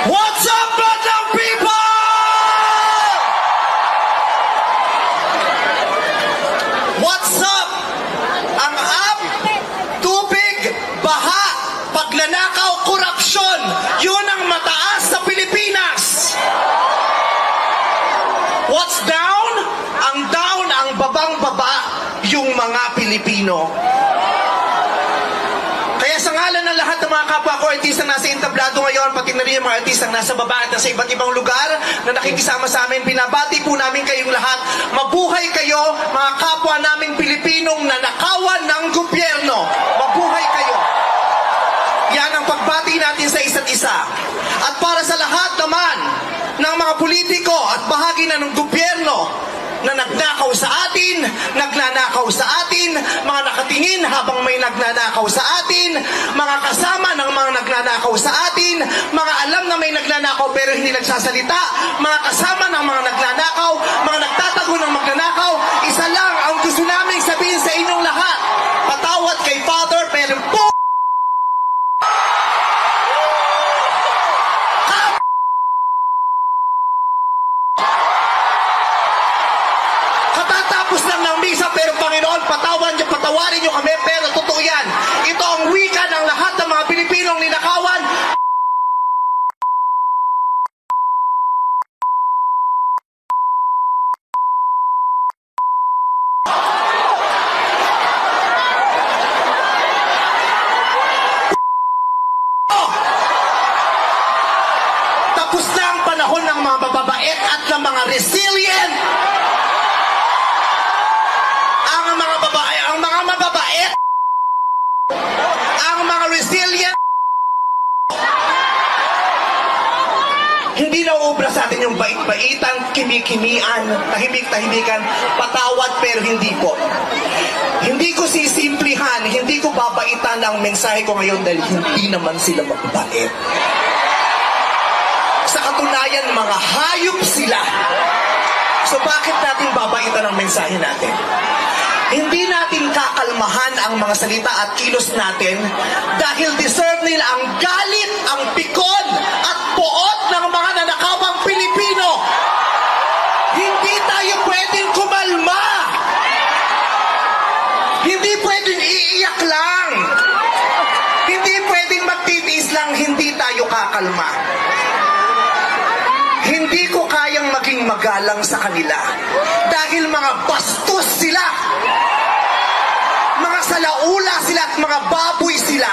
What's up, Bandang people? What's up? Ang tubig, baha, pagnanakaw, korupsyon, yun ang mataas sa Pilipinas. What's down? Ang down, ang babang-baba, yung mga Pilipino. Kaya sa ngalan ng lahat ng mga kapwa ko artistang nasa entablado ngayon, pati na rin yung mga artistang nasa baba at nasa iba't ibang lugar na nakikisama sa amin, binabati po namin kayong lahat. Mabuhay kayo, mga kapwa naming Pilipinong nanakawan ng gobyerno. Mabuhay kayo. Yan ang pagbati natin sa isa't isa. At para sa lahat naman ng mga politiko at bahagi na ng gobyerno na nagnakaw sa atin, nagnanakaw sa atin, mga nakatingin habang may nagnanakaw sa atin, mga kasama ng mga nagnanakaw sa atin, mga alam na may nagnanakaw pero hindi nagsasalita, mga kasama ng mga nagnanakaw, mga nagtatago ng magnanakaw, isa lang ang gusto namin sabihin sa inyong lahat, patawad kay Father pero katatapos lang ng misa, pero Panginoon, patawarin niyo kami, pero totoo yan. Ito ang wika ng lahat ng mga Pilipinong ninakawan. Tapos na ang panahon ng mga mababait at ng mga resilient. Ang mga resilient, hindi na uubra sa atin yung bait-baitan, kimikimian, tahimik-tahimikan, patawad pero hindi po. Hindi ko sisimplihan, hindi ko babaitan ang mensahe ko ngayon dahil hindi naman sila magbait. Sa katunayan, mga hayop sila. So bakit natin babaitan ang mensahe natin? Hindi natin kakalmahan ang mga salita at kilos natin dahil deserve nila ang galit, ang pikon at poot ng mga nanakawang Pilipino. Hindi tayo pwedeng kumalma. Hindi pwedeng iiyak lang. Hindi pwedeng magtitiis lang, hindi tayo kakalma. Hindi ko kayang maging magalang sa kanila dahil mga bastos sila, mga salaula sila at mga baboy sila.